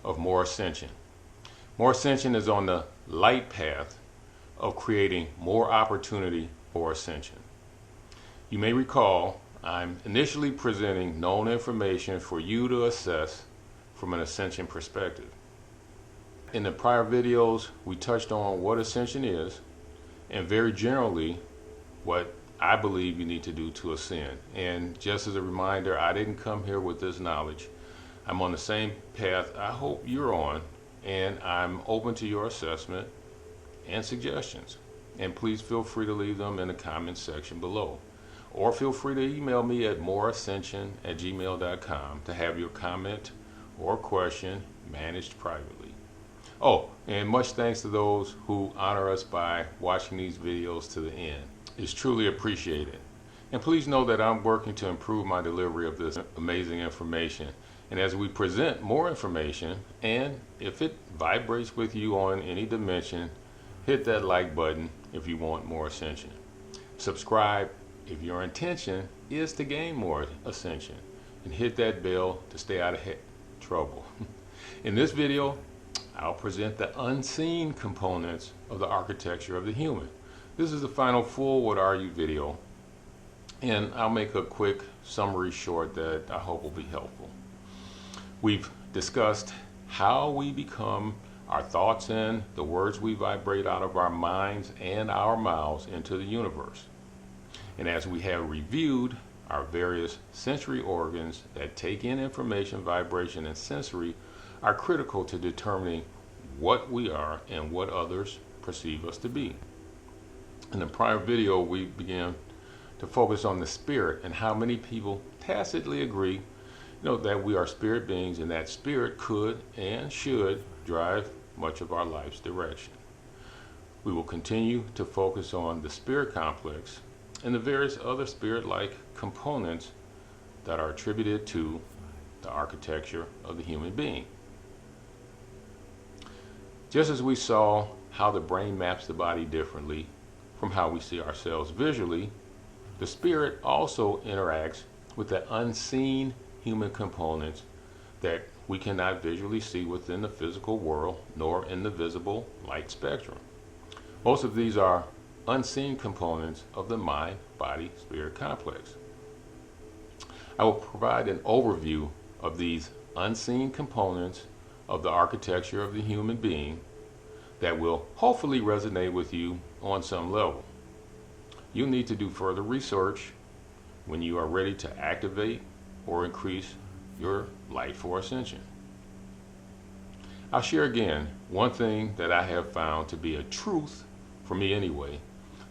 of more ascension. More ascension is on the light path of creating more opportunity for ascension. You may recall I'm initially presenting known information for you to assess from an ascension perspective. In the prior videos, we touched on what ascension is and very generally what I believe you need to do to ascend. And just as a reminder, I didn't come here with this knowledge. I'm on the same path I hope you're on, and I'm open to your assessment and suggestions. And please feel free to leave them in the comments section below. Or feel free to email me at moreascension@gmail.com to have your comment or question managed privately. Oh, and much thanks to those who honor us by watching these videos to the end. It's truly appreciated. And please know that I'm working to improve my delivery of this amazing information. And as we present more information, and if it vibrates with you on any dimension, hit that like button if you want more ascension. Subscribe if your intention is to gain more ascension. And hit that bell to stay out of trouble. In this video, I'll present the unseen components of the architecture of the human. This is the final full What Are You video, and I'll make a quick summary short that I hope will be helpful. We've discussed how we become our thoughts and the words we vibrate out of our minds and our mouths into the universe. And as we have reviewed, our various sensory organs that take in information, vibration, and sensory are critical to determining what we are and what others perceive us to be. In the prior video, we began to focus on the spirit and how many people tacitly agree, that we are spirit beings and that spirit could and should drive much of our life's direction. We will continue to focus on the spirit complex and the various other spirit-like components that are attributed to the architecture of the human being. Just as we saw how the brain maps the body differently from how we see ourselves visually, the spirit also interacts with the unseen human components that we cannot visually see within the physical world nor in the visible light spectrum. Most of these are unseen components of the mind-body-spirit complex. I will provide an overview of these unseen components of the architecture of the human being that will hopefully resonate with you on some level. You'll need to do further research when you are ready to activate or increase your light for ascension. I'll share again one thing that I have found to be a truth, for me anyway.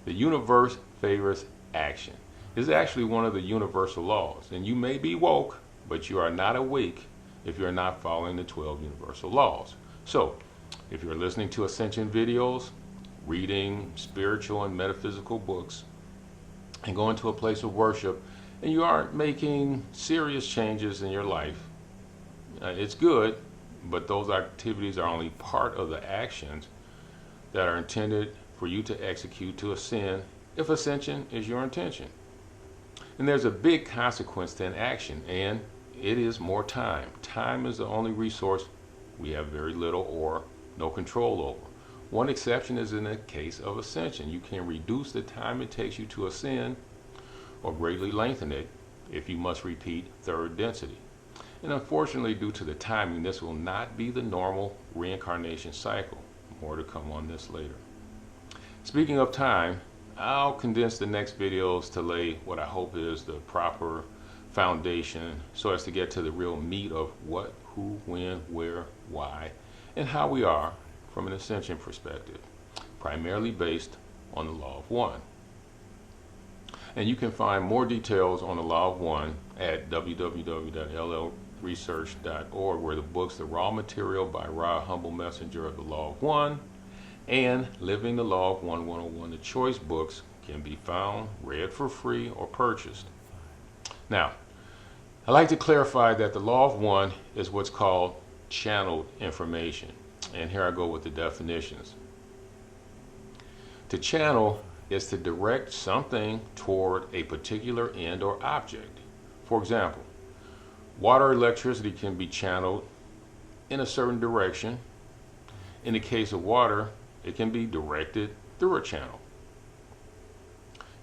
The universe favors action. It's actually one of the universal laws, and you may be woke, but you are not awake if you're not following the 12 universal laws. So, if you're listening to ascension videos, reading spiritual and metaphysical books, and going to a place of worship, and you aren't making serious changes in your life, it's good, but those activities are only part of the actions that are intended for you to execute to ascend, if ascension is your intention. And there's a big consequence to inaction, and it is more time. Time is the only resource we have very little or no control over. One exception is in the case of ascension. You can reduce the time it takes you to ascend or greatly lengthen it if you must repeat third density. And unfortunately, due to the timing, this will not be the normal reincarnation cycle. More to come on this later. Speaking of time, I'll condense the next videos to lay what I hope is the proper foundation so as to get to the real meat of what, who, when, where, why, and how we are from an ascension perspective, primarily based on the law of one. And you can find more details on the law of one at www.llresearch.org, where the books The Raw Material by Ra, Humble Messenger of the Law of One, and Living the Law of One 101, the choice books, can be found, read for free, or purchased. Now, I'd like to clarify that the law of one is what's called channeled information. And here I go with the definitions. To channel is to direct something toward a particular end or object. For example, water or electricity can be channeled in a certain direction. In the case of water, it can be directed through a channel.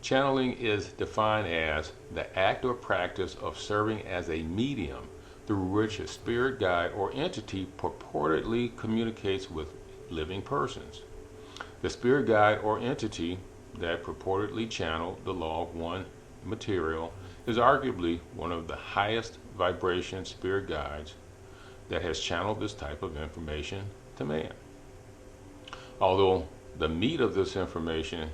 Channeling is defined as the act or practice of serving as a medium through which a spirit guide or entity purportedly communicates with living persons. The spirit guide or entity that purportedly channeled the law of one material is arguably one of the highest vibration spirit guides that has channeled this type of information to man. Although the meat of this information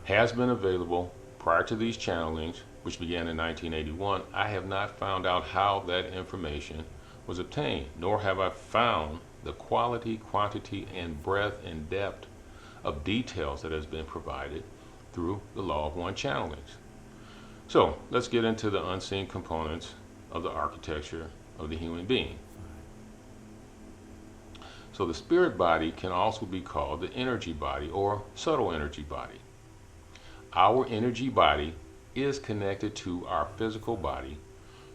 has been available prior to these channelings, which began in 1981, I have not found out how that information was obtained, nor have I found the quality, quantity, and breadth and depth of details that has been provided through the law of one channelings. So let's get into the unseen components of the architecture of the human being. So the spirit body can also be called the energy body or subtle energy body. Our energy body is connected to our physical body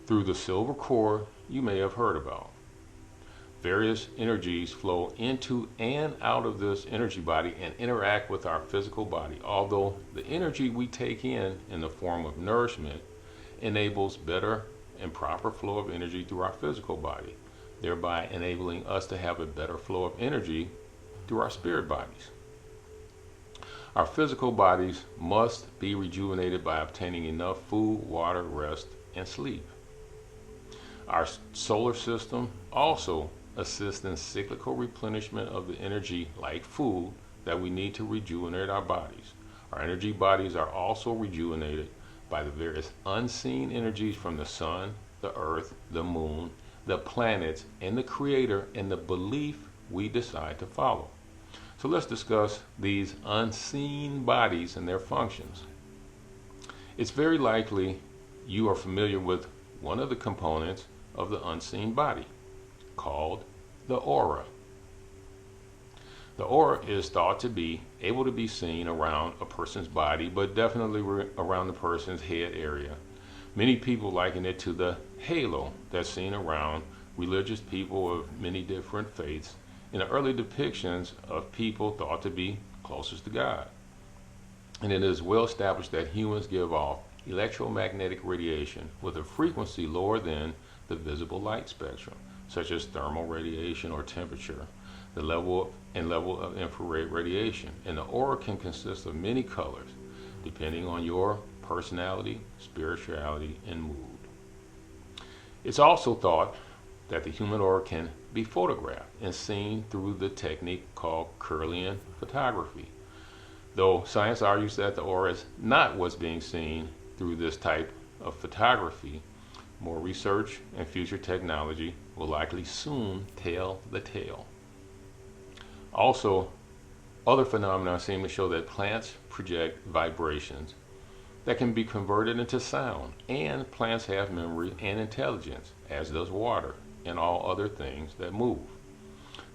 through the silver cord you may have heard about. Various energies flow into and out of this energy body and interact with our physical body, although the energy we take in the form of nourishment enables better and proper flow of energy through our physical body, thereby enabling us to have a better flow of energy through our spirit bodies. Our physical bodies must be rejuvenated by obtaining enough food, water, rest, and sleep. Our solar system also assists in cyclical replenishment of the energy like food that we need to rejuvenate our bodies. Our energy bodies are also rejuvenated by the various unseen energies from the sun, the earth, the moon, the planets, and the creator, and the belief we decide to follow. So let's discuss these unseen bodies and their functions. It's very likely you are familiar with one of the components of the unseen body, called the aura. The aura is thought to be able to be seen around a person's body, but definitely around the person's head area. Many people liken it to the halo that's seen around religious people of many different faiths in the early depictions of people thought to be closest to God. And it is well established that humans give off electromagnetic radiation with a frequency lower than the visible light spectrum, such as thermal radiation or temperature, the level of infrared radiation. And the aura can consist of many colors, depending on your personality, spirituality, and mood. It's also thought that the human aura can be photographed and seen through the technique called Kirlian photography. Though science argues that the aura is not what's being seen through this type of photography, more research and future technology will likely soon tell the tale. Also, other phenomena seem to show that plants project vibrations that can be converted into sound, and plants have memory and intelligence, as does water and all other things that move.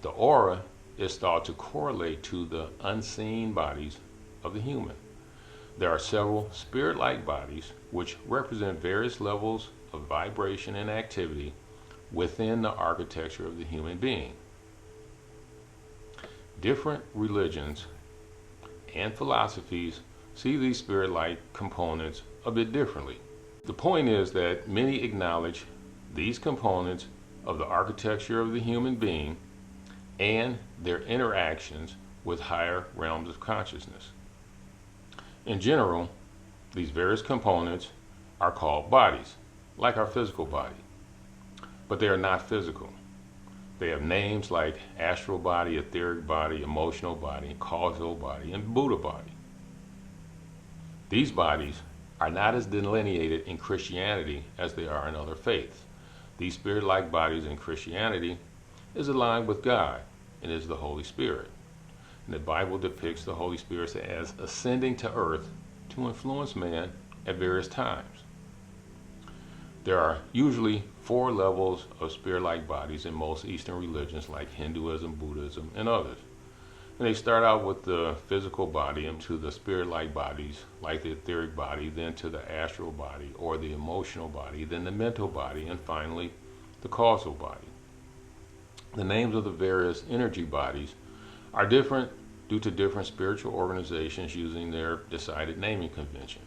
The aura is thought to correlate to the unseen bodies of the human. There are several spirit-like bodies which represent various levels of vibration and activity within the architecture of the human being. Different religions and philosophies see these spirit-like components a bit differently. The point is that many acknowledge these components of the architecture of the human being and their interactions with higher realms of consciousness. In general, these various components are called bodies, like our physical body, but they are not physical. They have names like astral body, etheric body, emotional body, causal body, and Buddha body. These bodies are not as delineated in Christianity as they are in other faiths. These spirit-like bodies in Christianity is aligned with God and is the Holy Spirit. And the Bible depicts the Holy Spirit as ascending to earth to influence man at various times. There are usually 4 levels of spirit-like bodies in most Eastern religions like Hinduism, Buddhism, and others. And they start out with the physical body and to the spirit-like bodies like the etheric body, then to the astral body or the emotional body, then the mental body, and finally the causal body. The names of the various energy bodies are different due to different spiritual organizations using their decided naming convention.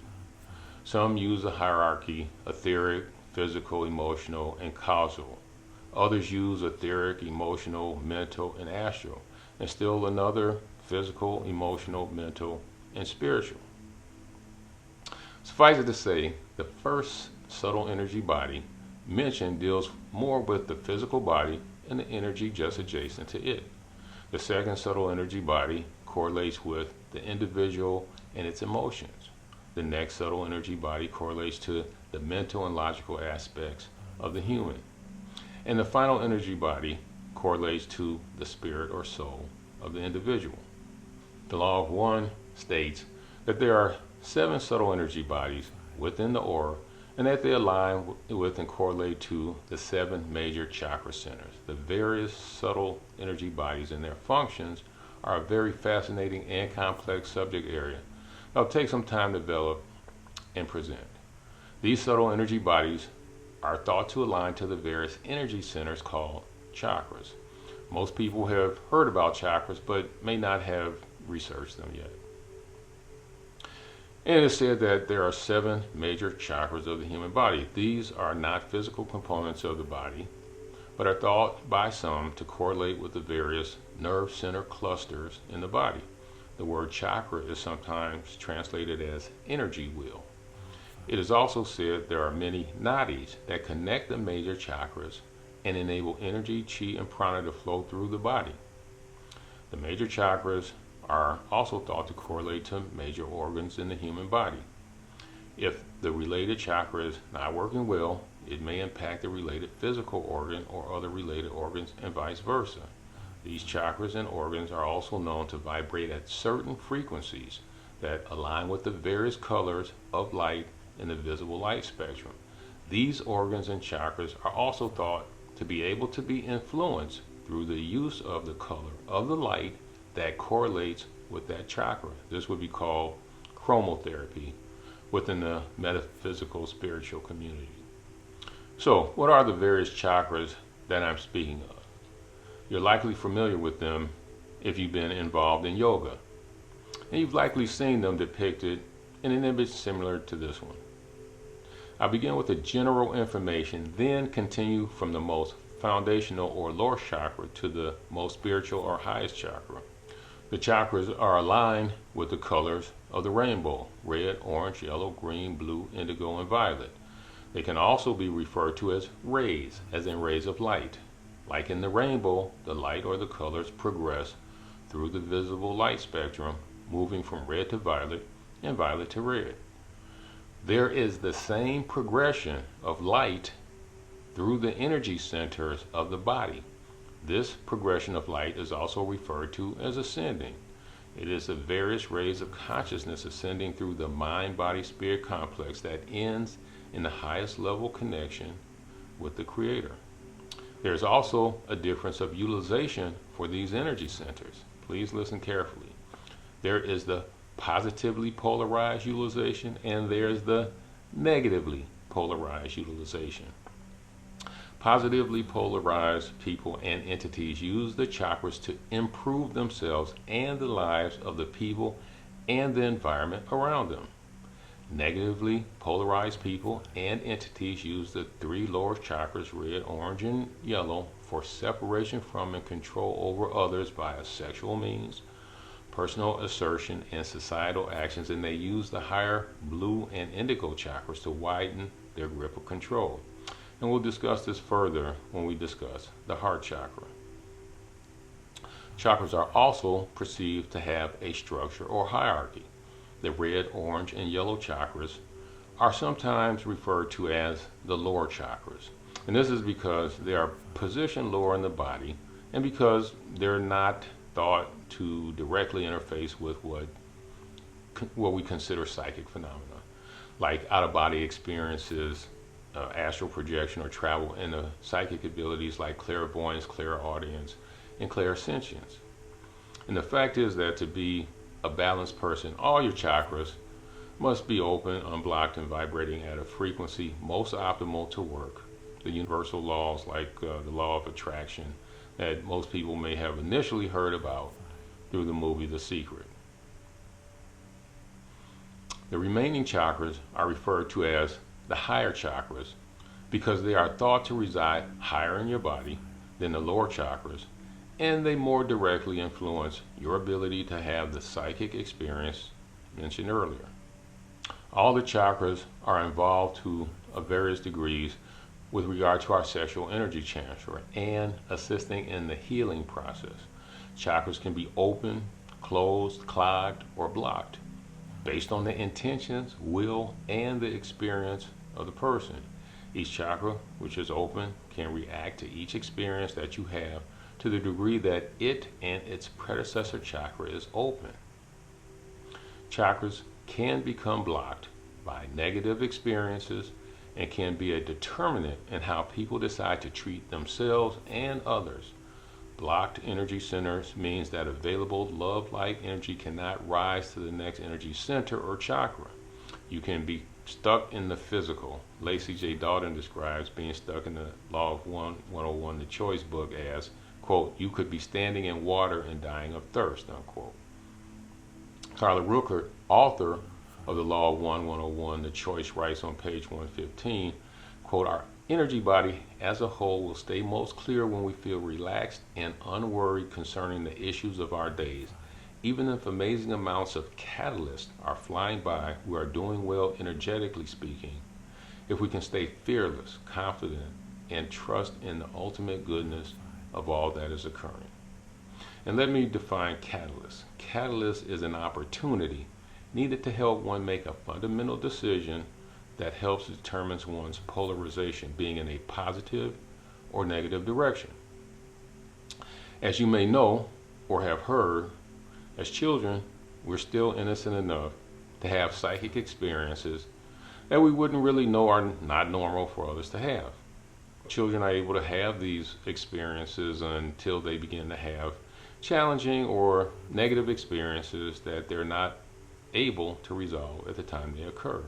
Some use a hierarchy: etheric, physical, emotional, and causal. Others use etheric, emotional, mental, and astral. And still another: physical, emotional, mental, and spiritual. Suffice it to say, the first subtle energy body mentioned deals more with the physical body and the energy just adjacent to it. The second subtle energy body correlates with the individual and its emotions. The next subtle energy body correlates to the mental and logical aspects of the human. And the final energy body correlates to the spirit or soul of the individual. The law of one states that there are 7 subtle energy bodies within the aura, and that they align with and correlate to the 7 major chakra centers. The various subtle energy bodies and their functions are a very fascinating and complex subject area that will take some time to develop and present. These subtle energy bodies are thought to align to the various energy centers called chakras. Most people have heard about chakras but may not have researched them yet. And it is said that there are 7 major chakras of the human body. These are not physical components of the body, but are thought by some to correlate with the various nerve center clusters in the body. The word chakra is sometimes translated as energy wheel. It is also said there are many nadis that connect the major chakras and enable energy, chi, and prana to flow through the body. The major chakras are also thought to correlate to major organs in the human body. If the related chakra is not working well, it may impact the related physical organ or other related organs, and vice versa. These chakras and organs are also known to vibrate at certain frequencies that align with the various colors of light in the visible light spectrum. These organs and chakras are also thought to be able to be influenced through the use of the color of the light that correlates with that chakra. This would be called chromotherapy within the metaphysical spiritual community. So, what are the various chakras that I'm speaking of? You're likely familiar with them if you've been involved in yoga, and you've likely seen them depicted in an image similar to this one. I'll begin with the general information, then continue from the most foundational or lower chakra to the most spiritual or highest chakra. The chakras are aligned with the colors of the rainbow: red, orange, yellow, green, blue, indigo, and violet. They can also be referred to as rays, as in rays of light. Like in the rainbow, the light or the colors progress through the visible light spectrum, moving from red to violet and violet to red. There is the same progression of light through the energy centers of the body. This progression of light is also referred to as ascending. It is the various rays of consciousness ascending through the mind-body-spirit complex that ends in the highest level connection with the Creator. There is also a difference of utilization for these energy centers. Please listen carefully. There is the positively polarized utilization, and there's the negatively polarized utilization. Positively polarized people and entities use the chakras to improve themselves and the lives of the people and the environment around them. Negatively polarized people and entities use the 3 lower chakras, red, orange, and yellow, for separation from and control over others via sexual means, personal assertion, and societal actions, and they use the higher blue and indigo chakras to widen their grip of control. And we'll discuss this further when we discuss the heart chakra. Chakras are also perceived to have a structure or hierarchy. The red, orange, and yellow chakras are sometimes referred to as the lower chakras. And this is because they are positioned lower in the body, and because they're not thought to directly interface with what we consider psychic phenomena, like out-of-body experiences, astral projection, or travel, and the psychic abilities like clairvoyance, clairaudience, and clairsentience. And the fact is that to be a balanced person, all your chakras must be open, unblocked, and vibrating at a frequency most optimal to work. The universal laws like the law of attraction, that most people may have initially heard about through the movie The Secret. The remaining chakras are referred to as the higher chakras because they are thought to reside higher in your body than the lower chakras, and they more directly influence your ability to have the psychic experience mentioned earlier. All the chakras are involved to various degrees with regard to our sexual energy transfer and assisting in the healing process. Chakras can be open, closed, clogged, or blocked based on the intentions, will, and the experience of the person. Each chakra, which is open, can react to each experience that you have to the degree that it and its predecessor chakra is open. Chakras can become blocked by negative experiences and can be a determinant in how people decide to treat themselves and others. Blocked energy centers means that available love-like energy cannot rise to the next energy center or chakra. You can be stuck in the physical. Lacey J. Dalton describes being stuck in the Law of 101, the Choice book, as, quote, you could be standing in water and dying of thirst, unquote. Carla Rueckert, author of the Law of 101, the Choice, writes on page 115, quote, our energy body as a whole will stay most clear when we feel relaxed and unworried concerning the issues of our days. Even if amazing amounts of catalysts are flying by, we are doing well energetically speaking. If we can stay fearless, confident, and trust in the ultimate goodness of all that is occurring. And let me define catalyst. Catalyst is an opportunity needed to help one make a fundamental decision that helps determine one's polarization, being in a positive or negative direction. As you may know or have heard, as children, we're still innocent enough to have psychic experiences that we wouldn't really know are not normal for others to have. Children are able to have these experiences until they begin to have challenging or negative experiences that they're not able to resolve at the time they occur.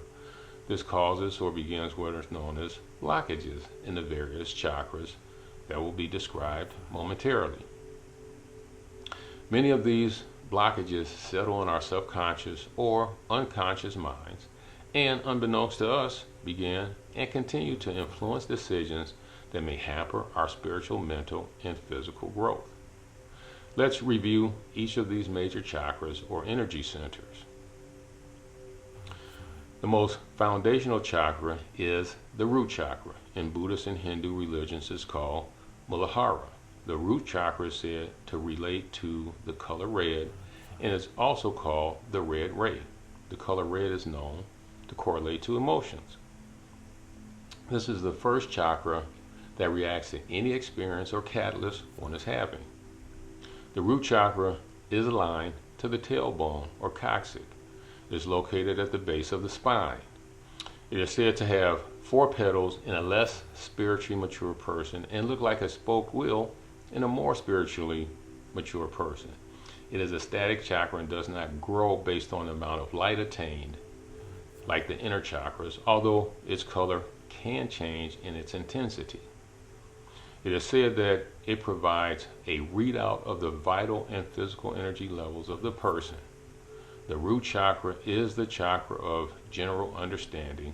This causes or begins what is known as blockages in the various chakras that will be described momentarily. Many of these blockages settle in our subconscious or unconscious minds and, unbeknownst to us, begin and continue to influence decisions that may hamper our spiritual, mental, and physical growth. Let's review each of these major chakras or energy centers. The most foundational chakra is the root chakra. In Buddhist and Hindu religions, it's called Muladhara. The root chakra is said to relate to the color red and is also called the red ray. The color red is known to correlate to emotions. This is the first chakra that reacts to any experience or catalyst one is having. The root chakra is aligned to the tailbone or coccyx. It is located at the base of the spine. It is said to have 4 petals in a less spiritually mature person and look like a spoked wheel in a more spiritually mature person. It is a static chakra and does not grow based on the amount of light attained like the inner chakras, although its color can change in its intensity. It is said that it provides a readout of the vital and physical energy levels of the person. The root chakra is the chakra of general understanding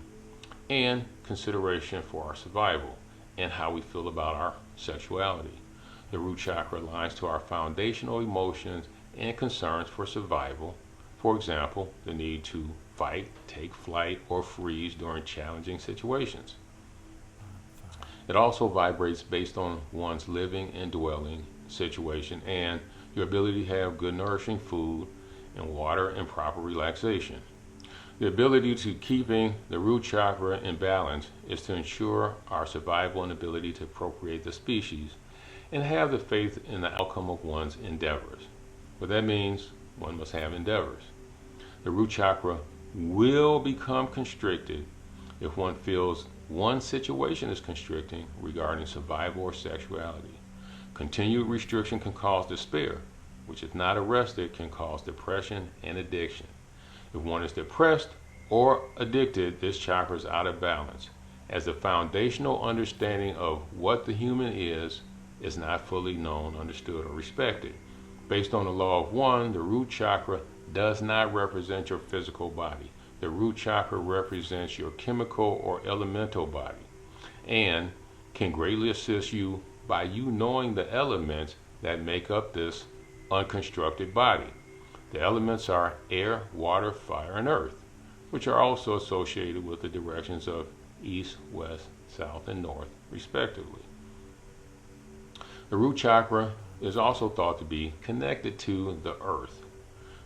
and consideration for our survival and how we feel about our sexuality. The root chakra aligns to our foundational emotions and concerns for survival. For example, the need to fight, take flight, or freeze during challenging situations. It also vibrates based on one's living and dwelling situation and your ability to have good nourishing food and water and proper relaxation. The ability to keeping the root chakra in balance is to ensure our survival and ability to procreate the species and have the faith in the outcome of one's endeavors. But that means one must have endeavors. The root chakra will become constricted if one feels one situation is constricting regarding survival or sexuality. Continued restriction can cause despair, which if not arrested can cause depression and addiction. If one is depressed or addicted, this chakra is out of balance, as the foundational understanding of what the human is is not fully known, understood, or respected. Based on the law of one, the root chakra does not represent your physical body. The root chakra represents your chemical or elemental body and can greatly assist you by you knowing the elements that make up this unconstructed body. The elements are air, water, fire, and earth, which are also associated with the directions of east, west, south, and north, respectively. The root chakra is also thought to be connected to the earth.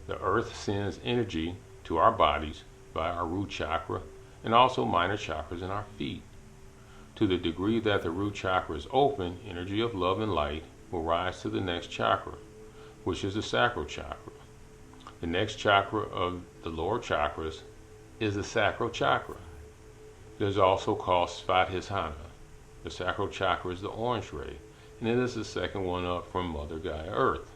The earth sends energy to our bodies by our root chakra and also minor chakras in our feet. To the degree that the root chakra is open, energy of love and light will rise to the next chakra, which is the sacral chakra. The next chakra of the lower chakras is the sacral chakra. It is also called Svadhisthana. The sacral chakra is the orange ray, and it is the second one up from Mother Gaia Earth.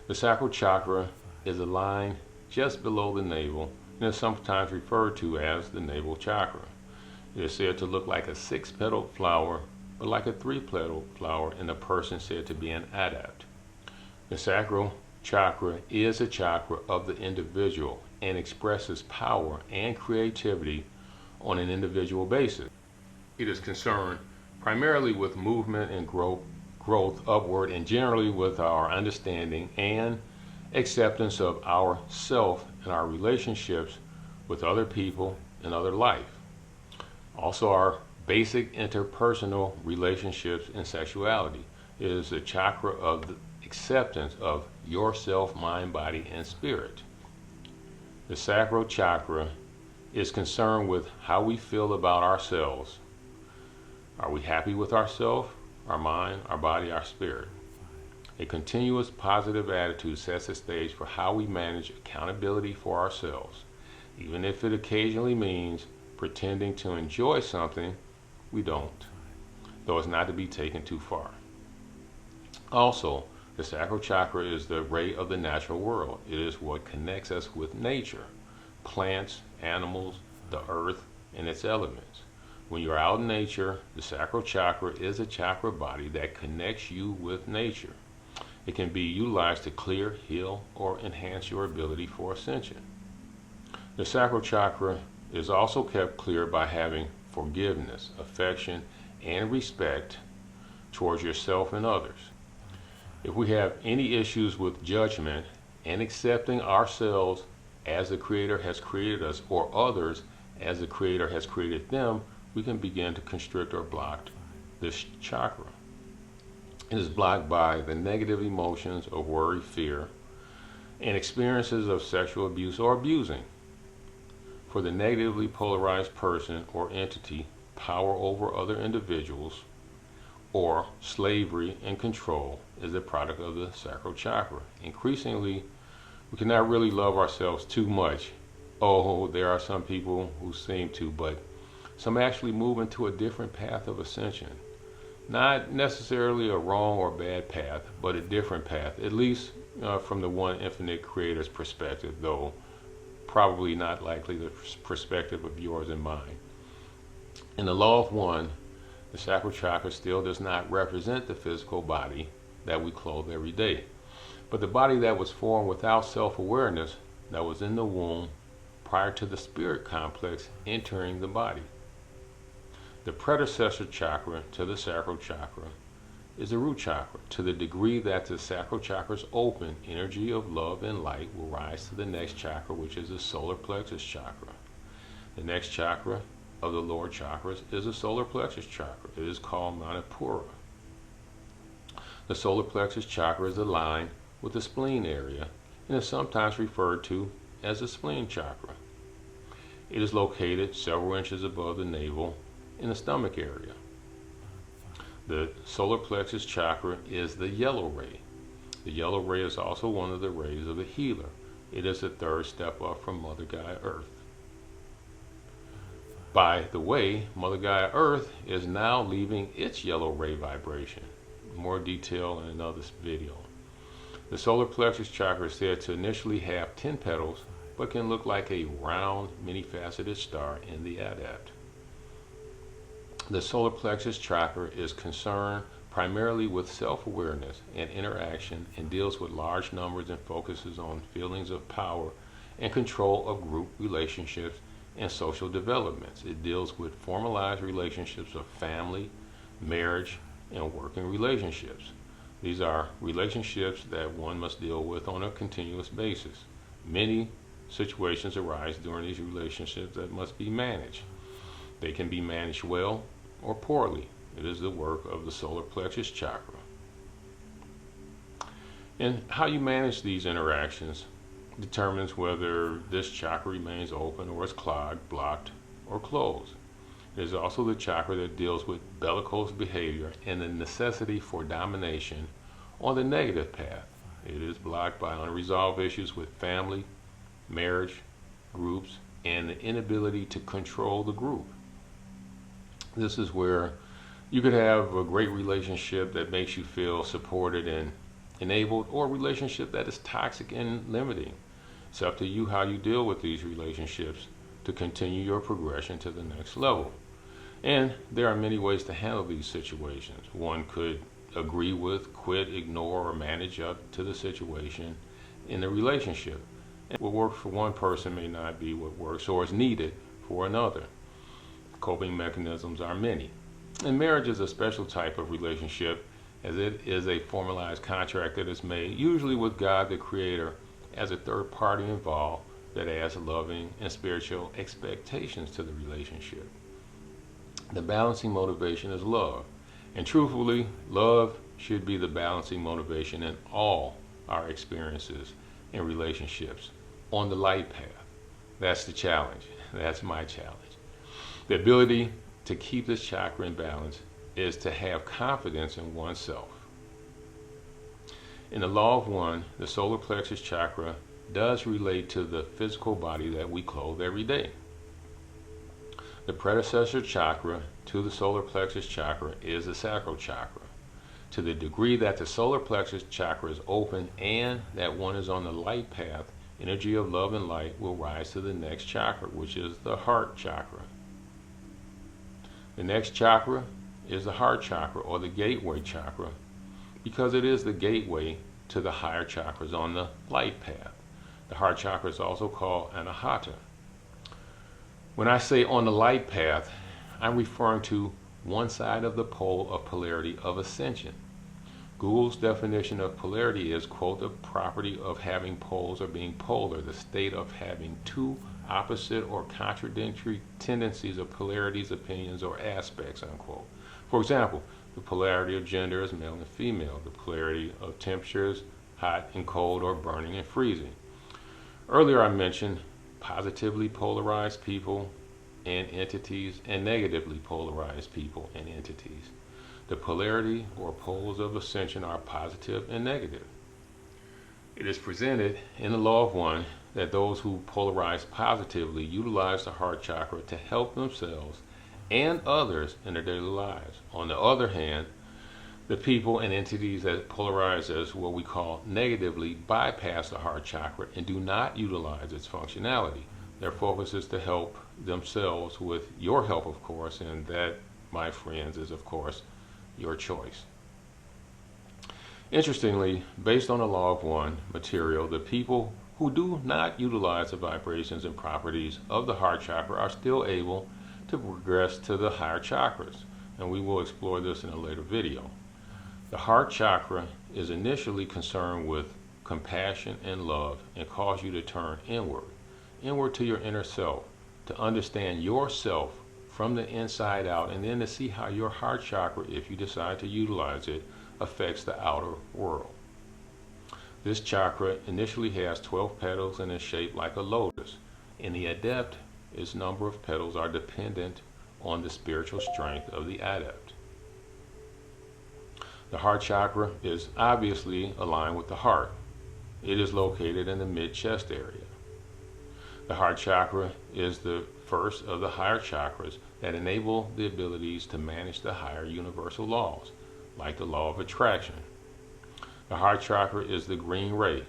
The sacral chakra is a line just below the navel and is sometimes referred to as the navel chakra. It is said to look like a 6-petaled flower, but like a 3-petaled flower in a person said to be an adept. The sacral chakra is a chakra of the individual and expresses power and creativity on an individual basis. It is concerned primarily with movement and growth upward, and generally with our understanding and acceptance of our self and our relationships with other people and other life. Also, our basic interpersonal relationships and sexuality. It is the chakra of the acceptance of yourself, mind, body, and spirit. The sacral chakra is concerned with how we feel about ourselves. Are we happy with ourselves, our mind, our body, our spirit? A continuous positive attitude sets the stage for how we manage accountability for ourselves, even if it occasionally means pretending to enjoy something we don't, though it's not to be taken too far. Also, the sacral chakra is the ray of the natural world. It is what connects us with nature, plants, animals, the earth, and its elements. When you're out in nature, the sacral chakra is a chakra body that connects you with nature. It can be utilized to clear, heal, or enhance your ability for ascension. The sacral chakra is also kept clear by having forgiveness, affection, and respect towards yourself and others. If we have any issues with judgment and accepting ourselves as the Creator has created us, or others as the Creator has created them, we can begin to constrict or block this chakra. It is blocked by the negative emotions of worry, fear, and experiences of sexual abuse or abusing. For the negatively polarized person or entity, power over other individuals, or slavery and control is a product of the sacral chakra. Increasingly, we cannot really love ourselves too much. Oh, there are some people who seem to, but some actually move into a different path of ascension. Not necessarily a wrong or bad path, but a different path, at least from the one infinite Creator's perspective, though probably not likely the perspective of yours and mine. In the law of one, the sacral chakra still does not represent the physical body that we clothe every day, but the body that was formed without self-awareness, that was in the womb prior to the spirit complex entering the body. The predecessor chakra to the sacral chakra is the root chakra. To the degree that the sacral chakra is open, energy of love and light will rise to the next chakra, which is the solar plexus chakra. The next chakra of the lower chakras is the solar plexus chakra. It is called Manipura. The solar plexus chakra is aligned with the spleen area and is sometimes referred to as the spleen chakra. It is located several inches above the navel in the stomach area. The solar plexus chakra is the yellow ray. The yellow ray is also one of the rays of the healer. It is the third step up from Mother Gaia Earth. By the way, Mother Gaia Earth is now leaving its yellow ray vibration. More detail in another video. The solar plexus chakra is said to initially have 10 petals, but can look like a round, many-faceted star in the adept. The solar plexus chakra is concerned primarily with self-awareness and interaction, and deals with large numbers and focuses on feelings of power and control of group relationships and social developments. It deals with formalized relationships of family, marriage, and working relationships. These are relationships that one must deal with on a continuous basis. Many situations arise during these relationships that must be managed. They can be managed well or poorly. It is the work of the solar plexus chakra. And how you manage these interactions determines whether this chakra remains open or is clogged, blocked, or closed. It is also the chakra that deals with bellicose behavior and the necessity for domination on the negative path. It is blocked by unresolved issues with family, marriage, groups, and the inability to control the group. This is where you could have a great relationship that makes you feel supported and enabled, or a relationship that is toxic and limiting. It's up to you how you deal with these relationships to continue your progression to the next level. And there are many ways to handle these situations. One could agree with, quit, ignore, or manage up to the situation in the relationship. And what works for one person may not be what works or is needed for another. Coping mechanisms are many. And marriage is a special type of relationship, as it is a formalized contract that is made, usually with God the Creator as a third party involved, that adds loving and spiritual expectations to the relationship. The balancing motivation is love. And truthfully, love should be the balancing motivation in all our experiences and relationships on the light path. That's the challenge. That's my challenge. The ability to keep this chakra in balance is to have confidence in oneself. In the law of one, the solar plexus chakra does relate to the physical body that we clothe every day. The predecessor chakra to the solar plexus chakra is the sacral chakra. To the degree that the solar plexus chakra is open and that one is on the light path, energy of love and light will rise to the next chakra, which is the heart chakra. The next chakra is the heart chakra, or the gateway chakra, because it is the gateway to the higher chakras on the light path. The heart chakra is also called Anahata. When I say on the light path, I'm referring to one side of the pole of polarity of ascension. Google's definition of polarity is, quote, the property of having poles or being polar, the state of having two opposite or contradictory tendencies of polarities, opinions, or aspects, unquote. For example, the polarity of gender is male and female. The polarity of temperature is hot and cold, or burning and freezing. Earlier I mentioned positively polarized people and entities and negatively polarized people and entities. The polarity or poles of ascension are positive and negative. It is presented in the law of one that those who polarize positively utilize the heart chakra to help themselves and others in their daily lives. On the other hand, the people and entities that polarize as what we call negatively bypass the heart chakra and do not utilize its functionality. Their focus is to help themselves, with your help, of course, and that, my friends, is, of course, your choice. Interestingly, based on the law of one material, the people who do not utilize the vibrations and properties of the heart chakra are still able to progress to the higher chakras, and we will explore this in a later video. The heart chakra is initially concerned with compassion and love, and cause you to turn inward to your inner self, to understand yourself from the inside out, and then to see how your heart chakra, if you decide to utilize it, affects the outer world. This chakra initially has 12 petals and is shaped like a lotus. In the adept, its number of petals are dependent on the spiritual strength of the adept. The heart chakra is obviously aligned with the heart. It is located in the mid-chest area. The heart chakra is the first of the higher chakras that enable the abilities to manage the higher universal laws, like the law of attraction. The heart chakra is the green ray.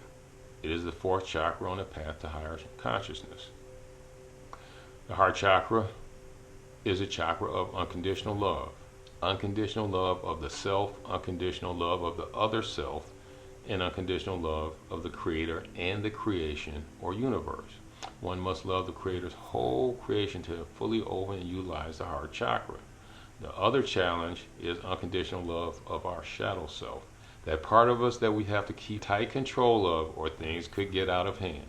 It is the fourth chakra on the path to higher consciousness. The heart chakra is a chakra of unconditional love. Unconditional love of the self, unconditional love of the other self, and unconditional love of the Creator and the creation or universe. One must love the Creator's whole creation to fully open and utilize the heart chakra. The other challenge is unconditional love of our shadow self, that part of us that we have to keep tight control of or things could get out of hand.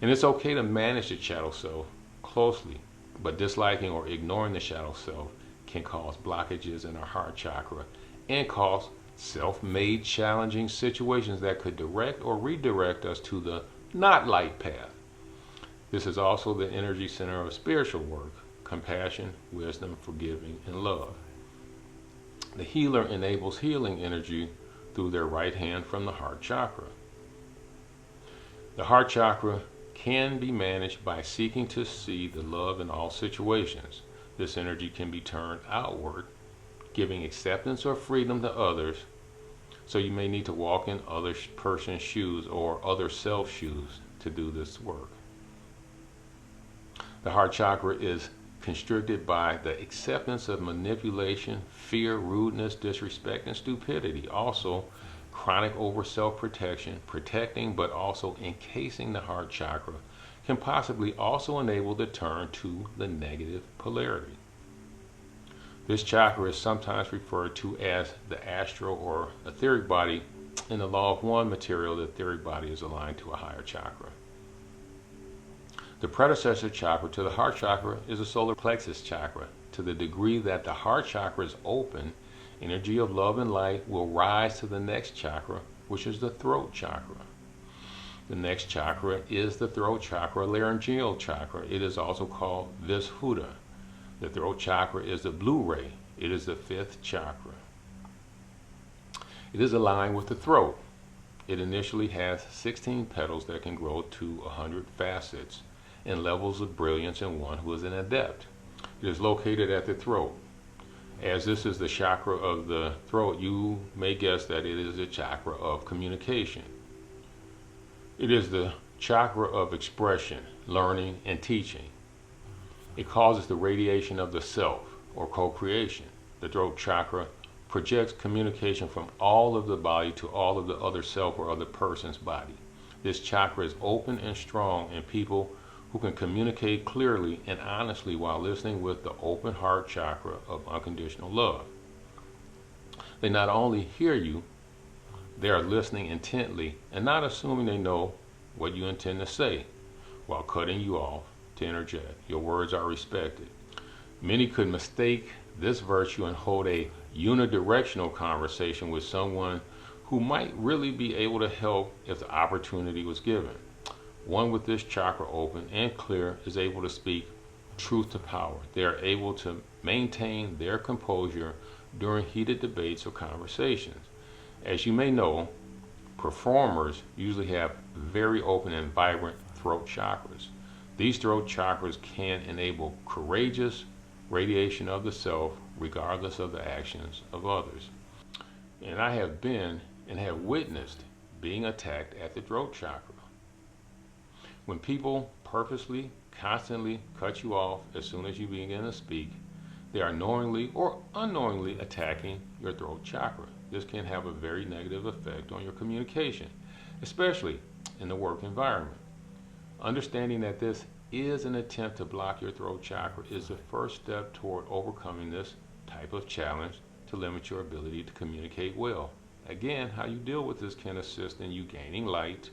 And it's okay to manage the shadow self closely, but disliking or ignoring the shadow self can cause blockages in our heart chakra and cause self-made challenging situations that could direct or redirect us to the not light path. This is also the energy center of spiritual work: compassion, wisdom, forgiving, and love. The healer enables healing energy through their right hand from the heart chakra. The heart chakra can be managed by seeking to see the love in all situations. This energy can be turned outward, giving acceptance or freedom to others. So you may need to walk in other person's shoes or other self shoes to do this work. The heart chakra is constricted by the acceptance of manipulation, fear, rudeness, disrespect, and stupidity. Also, chronic over self-protection, protecting but also encasing the heart chakra can possibly also enable the turn to the negative polarity. This chakra is sometimes referred to as the astral or etheric body. In the law of one material, the etheric body is aligned to a higher chakra. The predecessor chakra to the heart chakra is the solar plexus chakra. To the degree that the heart chakra is open, energy of love and light will rise to the next chakra, which is the throat chakra. The next chakra is the throat chakra, laryngeal chakra. It is also called Vishuddha. The throat chakra is the blue ray. It is the fifth chakra. It is aligned with the throat. It initially has 16 petals that can grow to 100 facets and levels of brilliance in one who is an adept. It is located at the throat. As this is the chakra of the throat, you may guess that it is a chakra of communication. It is the chakra of expression, learning, and teaching. It causes the radiation of the self, or co-creation. The throat chakra projects communication from all of the body to all of the other self or other person's body. This chakra is open and strong in people who can communicate clearly and honestly while listening with the open heart chakra of unconditional love. They not only hear you, they are listening intently and not assuming they know what you intend to say while cutting you off to interject. Your words are respected. Many could mistake this virtue and hold a unidirectional conversation with someone who might really be able to help if the opportunity was given. One with this chakra open and clear is able to speak truth to power. They are able to maintain their composure during heated debates or conversations. As you may know, performers usually have very open and vibrant throat chakras. These throat chakras can enable courageous radiation of the self regardless of the actions of others. And I have been and have witnessed being attacked at the throat chakra. When people purposely, constantly cut you off as soon as you begin to speak, they are knowingly or unknowingly attacking your throat chakra. This can have a very negative effect on your communication, especially in the work environment. Understanding that this is an attempt to block your throat chakra is the first step toward overcoming this type of challenge to limit your ability to communicate well. Again, how you deal with this can assist in you gaining light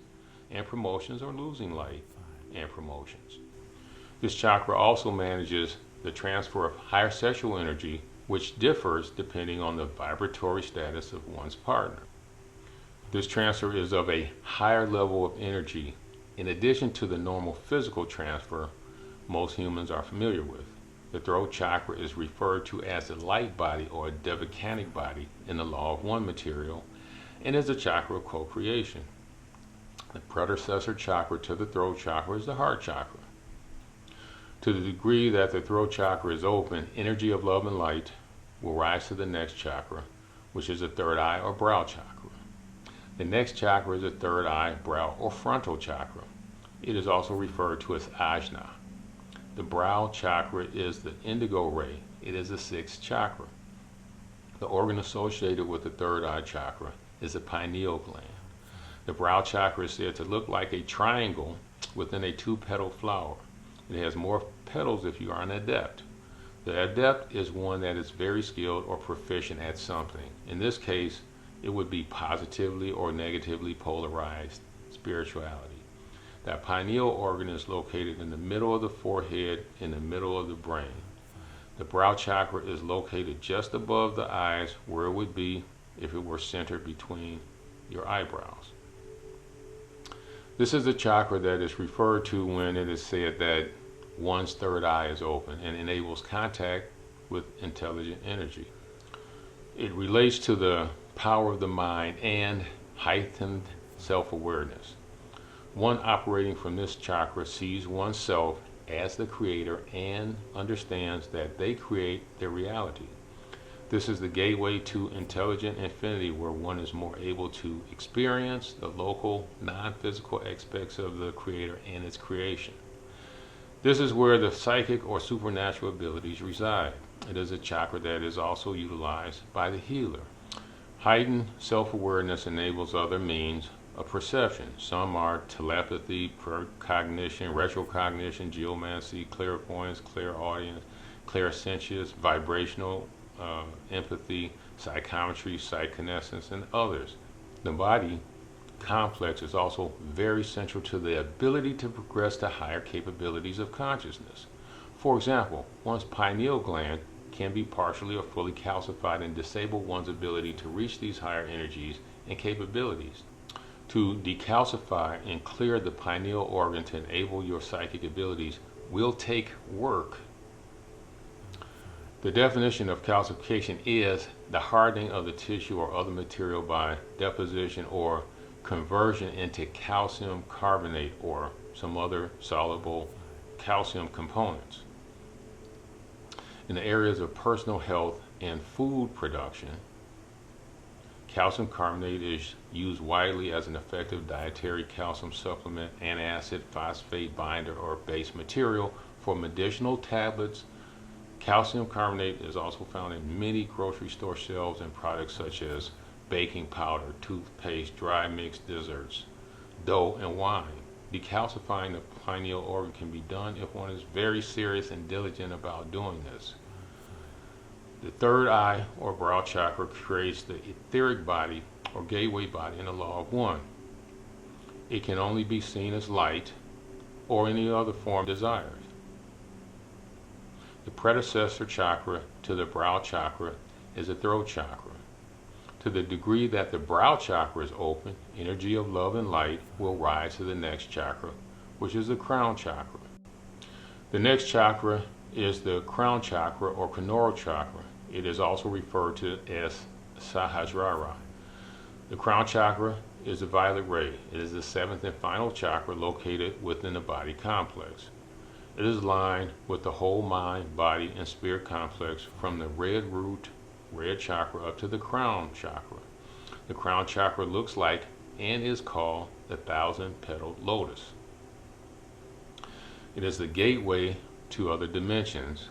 and promotions or losing light and promotions. This chakra also manages the transfer of higher sexual energy, which differs depending on the vibratory status of one's partner. This transfer is of a higher level of energy in addition to the normal physical transfer most humans are familiar with. The throat chakra is referred to as the light body or devacanic body in the law of one material and is a chakra of co-creation. The predecessor chakra to the throat chakra is the heart chakra. To the degree that the throat chakra is open, energy of love and light will rise to the next chakra, which is the third eye or brow chakra. The next chakra is the third eye, brow, or frontal chakra. It is also referred to as Ajna. The brow chakra is the indigo ray. It is the sixth chakra. The organ associated with the third eye chakra is the pineal gland. The brow chakra is said to look like a triangle within a two-petal flower. It has more petals if you are an adept. The adept is one that is very skilled or proficient at something. In this case, it would be positively or negatively polarized spirituality. That pineal organ is located in the middle of the forehead, in the middle of the brain. The brow chakra is located just above the eyes, where it would be if it were centered between your eyebrows. This is the chakra that is referred to when it is said that one's third eye is open and enables contact with intelligent energy. It relates to the power of the mind and heightened self-awareness. One operating from this chakra sees oneself as the creator and understands that they create their reality. This is the gateway to intelligent infinity, where one is more able to experience the local, non-physical aspects of the creator and its creation. This is where the psychic or supernatural abilities reside. It is a chakra that is also utilized by the healer. Heightened self-awareness enables other means of perception. Some are telepathy, precognition, retrocognition, geomancy, clairvoyance, clairaudience, clairsentience, vibrational empathy, psychometry, psychokinesis, and others. The body complex is also very central to the ability to progress to higher capabilities of consciousness. For example, one's pineal gland can be partially or fully calcified and disable one's ability to reach these higher energies and capabilities. To decalcify and clear the pineal organ to enable your psychic abilities will take work. The definition of calcification is the hardening of the tissue or other material by deposition or conversion into calcium carbonate or some other soluble calcium components. In the areas of personal health and food production, calcium carbonate is used widely as an effective dietary calcium supplement, antacid, phosphate binder, or base material for medicinal tablets. Calcium carbonate is also found in many grocery store shelves and products such as baking powder, toothpaste, dry mixed desserts, dough, and wine. Decalcifying the pineal organ can be done if one is very serious and diligent about doing this. The third eye or brow chakra creates the etheric body or gateway body in the law of one. It can only be seen as light or any other form desired. The predecessor chakra to the brow chakra is the throat chakra. To the degree that the brow chakra is open, energy of love and light will rise to the next chakra, which is the crown chakra. The next chakra is the crown chakra or coronal chakra. It is also referred to as Sahasrara. The crown chakra is the violet ray. It is the seventh and final chakra located within the body complex. It is lined with the whole mind, body, and spirit complex from the red root, red chakra up to the crown chakra. The crown chakra looks like and is called the thousand-petaled lotus. It is the gateway to other dimensions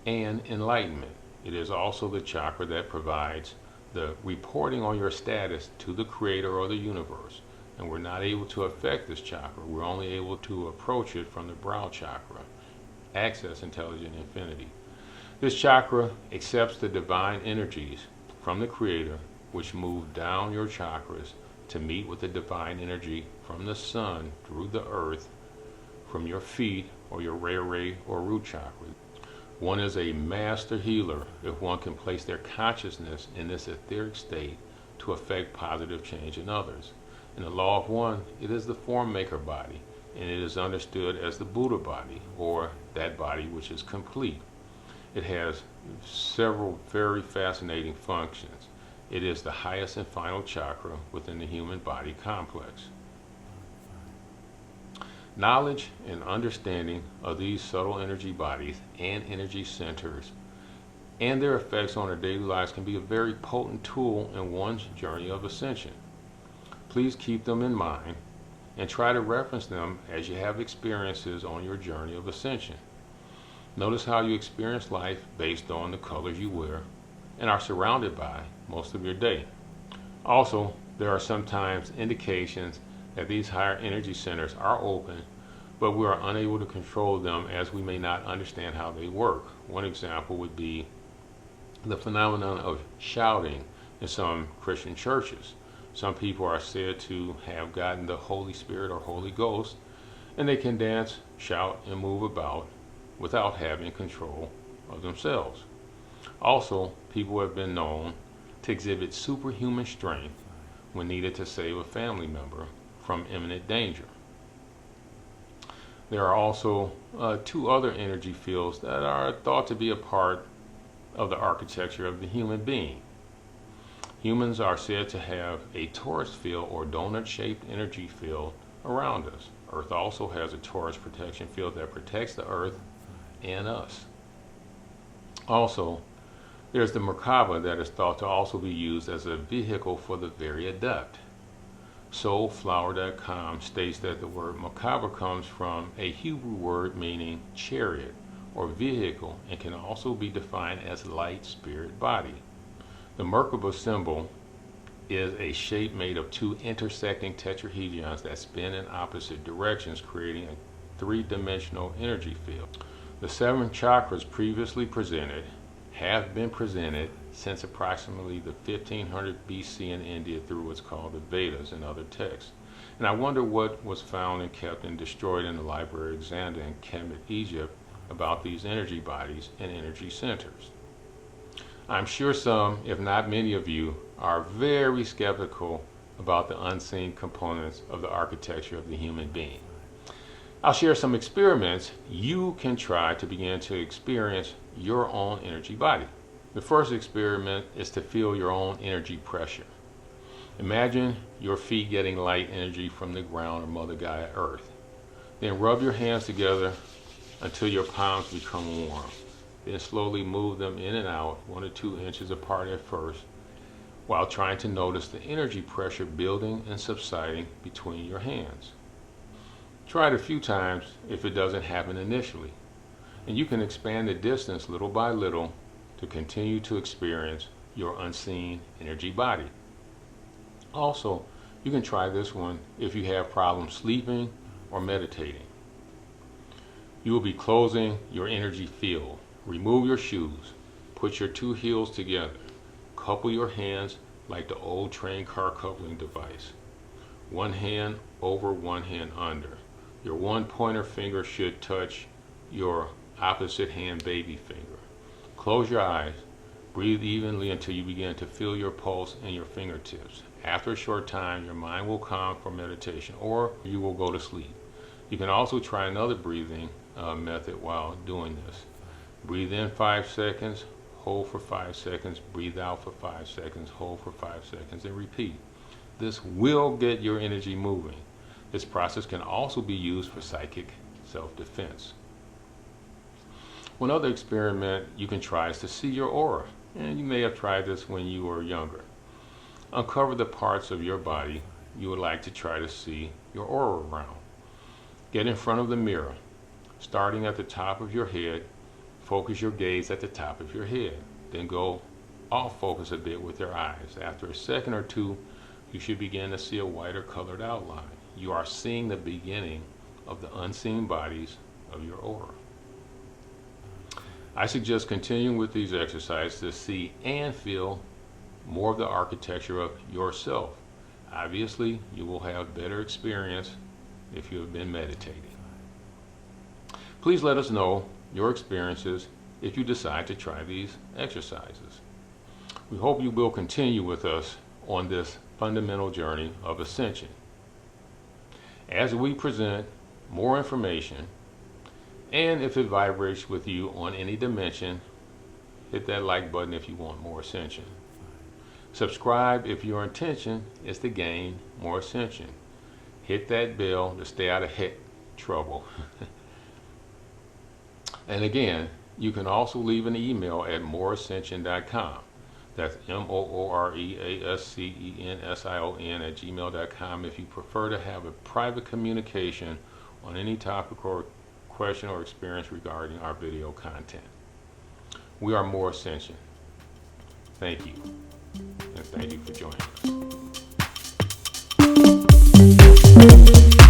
and enlightenment. It is also the chakra that provides the reporting on your status to the creator or the universe. And we're not able to affect this chakra. We're only able to approach it from the brow chakra, access intelligent infinity. This chakra accepts the divine energies from the creator, which move down your chakras to meet with the divine energy from the sun through the earth, from your feet or your ray or root chakra. One is a master healer if one can place their consciousness in this etheric state to affect positive change in others. In the law of one, it is the form maker body, and it is understood as the Buddha body, or that body which is complete. It has several very fascinating functions. It is the highest and final chakra within the human body complex. Knowledge and understanding of these subtle energy bodies and energy centers and their effects on our daily lives can be a very potent tool in one's journey of ascension. Please keep them in mind and try to reference them as you have experiences on your journey of ascension. Notice how you experience life based on the colors you wear and are surrounded by most of your day. Also, there are sometimes indications that these higher energy centers are open, but we are unable to control them as we may not understand how they work. One example would be the phenomenon of shouting in some Christian churches. Some people are said to have gotten the Holy Spirit or Holy Ghost, and they can dance, shout, and move about without having control of themselves. Also, people have been known to exhibit superhuman strength when needed to save a family member from imminent danger. There are also two other energy fields that are thought to be a part of the architecture of the human being. Humans are said to have a torus field or donut-shaped energy field around us. Earth also has a torus protection field that protects the Earth and us. Also, there's the Merkaba that is thought to also be used as a vehicle for the very adept. Soulflower.com states that the word Merkaba comes from a Hebrew word meaning chariot or vehicle and can also be defined as light spirit body. The Merkaba symbol is a shape made of two intersecting tetrahedrons that spin in opposite directions, creating a three-dimensional energy field. The 7 chakras previously presented have been presented since approximately the 1500 BC in India through what's called the Vedas and other texts. And I wonder what was found and kept and destroyed in the Library of Alexandria in Kemet, Egypt about these energy bodies and energy centers. I'm sure some, if not many of you, are very skeptical about the unseen components of the architecture of the human being. I'll share some experiments you can try to begin to experience your own energy body. The first experiment is to feel your own energy pressure. Imagine your feet getting light energy from the ground or Mother Gaia Earth. Then rub your hands together until your palms become warm. Then slowly move them in and out 1 to 2 inches apart at first, while trying to notice the energy pressure building and subsiding between your hands. Try it a few times if it doesn't happen initially, and you can expand the distance little by little to continue to experience your unseen energy body. Also, you can try this one if you have problems sleeping or meditating. You will be closing your energy field. Remove your shoes. Put your 2 heels together. Couple your hands like the old train car coupling device. 1 hand over, 1 hand under. Your 1 pointer finger should touch your opposite hand baby finger. Close your eyes. Breathe evenly until you begin to feel your pulse in your fingertips. After a short time, your mind will calm for meditation, or you will go to sleep. You can also try another breathing method while doing this. Breathe in 5 seconds, hold for 5 seconds, breathe out for 5 seconds, hold for 5 seconds, and repeat. This will get your energy moving. This process can also be used for psychic self-defense. One other experiment you can try is to see your aura, and you may have tried this when you were younger. Uncover the parts of your body you would like to try to see your aura around. Get in front of the mirror, starting at the top of your head. Focus your gaze at the top of your head. Then go off focus a bit with your eyes. After a second or two, you should begin to see a whiter colored outline. You are seeing the beginning of the unseen bodies of your aura. I suggest continuing with these exercises to see and feel more of the architecture of yourself. Obviously, you will have better experience if you have been meditating. Please let us know your experiences if you decide to try these exercises. We hope you will continue with us on this fundamental journey of ascension. As we present more information, and if it vibrates with you on any dimension, hit that like button if you want more ascension. Subscribe if your intention is to gain more ascension. Hit that bell to stay out of trouble. And again, you can also leave an email at moreascension.com. That's moreascension@gmail.com if you prefer to have a private communication on any topic or question or experience regarding our video content. We are more Ascension. Thank you, and thank you for joining us.